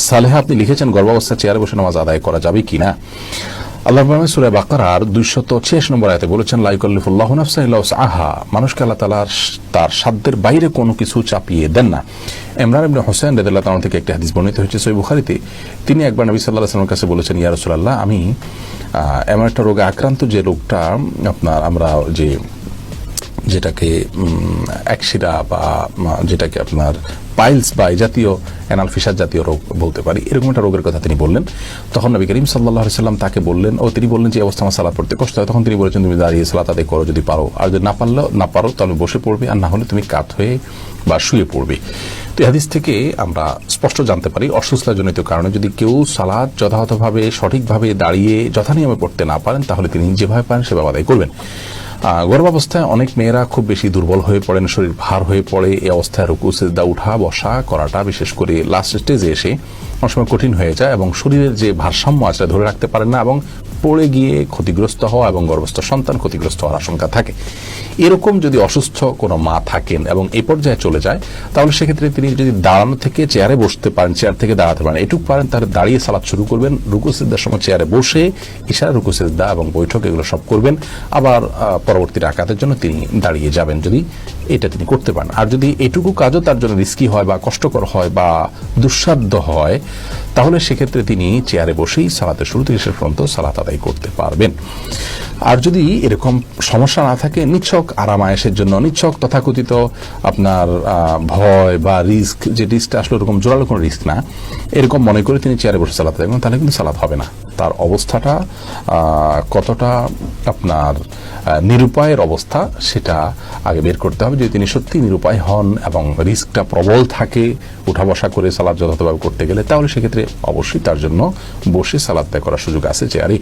সালেহা আপনি লিখেছেন গর্ভাবস্থায় চেয়ারে বসে নামাজ আদায় করা যাবে কিনা। আল্লাহ সূরা বাকারার 286 নম্বর আয়াতে বলেছেন, লা ইউকাল্লিফুল্লাহু নাফসান ইল্লা উসআহা, মানুষকে আল্লাহ তাআলা তার সাধ্যের বাইরে কোনো কিছু চাপিয়ে দেন না। ইমরান ইবনে হুসাইন রাদিয়াল্লাহু তাআলা থেকে একটা হাদিস বর্ণিত হয়েছে সহিহ বুখারীতে। তিনি একবার নবী সাল্লাল্লাহু আলাইহি ওয়াসাল্লামের কাছে বলেছেন, ইয়া রাসূলুল্লাহ, আমি এমন একটা রোগে আক্রান্ত যে রোগটা আপনার আমরা যেটাকে একশিরা বা যেটাকে আপনার পাইলস বা এই জাতীয় অ্যানাল ফিসার জাতীয় রোগ বলতে পারি, এরকম একটা রোগের কথা তিনি বললেন। তখন নবী করিম সাল্লাল্লাহু আলাইহি ওয়াসাল্লাম তাকে বললেন, তিনি বললেন যে অবস্থা আমার সালাত পড়তে কষ্ট হয়। তখন তিনি বলেছেন, তুমি দাঁড়িয়ে সালাত আদায় করো যদি পারো, আর যদি না পারো তাহলে বসে পড়বে, আর না হলে তুমি কাত হয়ে বা শুয়ে পড়বে। তো এই হাদিস থেকে আমরা স্পষ্ট জানতে পারি অসুস্থতাজনিত কারণে যদি কেউ সালাত যথাযথভাবে সঠিকভাবে দাঁড়িয়ে যথানিয়মে পড়তে না পারেন, তাহলে তিনি যেভাবে পারেন সেভাবে আদায় করবেন। গর্ভাবস্থায় অনেক মেয়েরা খুব বেশি দুর্বল হয়ে পড়েন, শরীর ভার হয়ে পড়ে। এই অবস্থায় রুকু সিজদা উঠা বসা করাটা বিশেষ করে লাস্ট স্টেজে এসে অনেক সময় কঠিন হয়ে যায় এবং শরীরের যে ভারসাম্য আছে ধরে রাখতে পারেন না এবং পড়ে গিয়ে ক্ষতিগ্রস্ত হওয়া এবং গর্ভস্থ সন্তান ক্ষতিগ্রস্ত হওয়ার আশঙ্কা থাকে। এরকম যদি অসুস্থ কোনো মা থাকেন এবং এই পর্যায়ে চলে যায়, তাহলে সেক্ষেত্রে তিনি যদি দাঁড়ানো থেকে চেয়ারে বসতে পারেন, চেয়ার থেকে দাঁড়াতে পারেন, এটুকু পারেন, তাহলে দাঁড়িয়ে সালাত শুরু করবেন। রুকু সিজদার সময় চেয়ারে বসে ইশারা রুকু সিজদা এবং বৈঠক এগুলো সব করবেন। আবার পরবর্তী রাকাতের জন্য তিনি দাঁড়িয়ে যাবেন, যদি এটা তিনি করতে পারেন। আর যদি এটুকু কাজও তার জন্য রিস্কি হয় বা কষ্টকর হয় বা দুঃসাধ্য হয়, তাহলে সেক্ষেত্রে তিনি চেয়ারে বসেই সালাতের শুরু থেকে শেষ পর্যন্ত সালাত আদায় করতে পারবেন। আর যদি এরকম সমস্যা না থাকে, নিছক আরামায়েশের জন্য, নিছক তথাকথিত আপনার ভয় বা রিস্ক, যে রিস্কটা আসলে ওরকম জোরালো কোনো রিস্ক না, এরকম মনে করে তিনি চেয়ারে বসে সালাত আদায় করেন, তাহলে কিন্তু সালাত হবে না। তার অবস্থাটা কতটা আপনার নিরুপায়ের অবস্থা সেটা আগে বের করতে হবে। যদি তিনি সত্যি নিরুপায় হন এবং রিস্কটা প্রবল থাকে উঠা বসা করে সালাত যথাযথভাবে করতে গেলে, তাহলে সেক্ষেত্রে অবশ্যই তার জন্য বসে সালাত আদায় করার সুযোগ আছে চেয়ারে।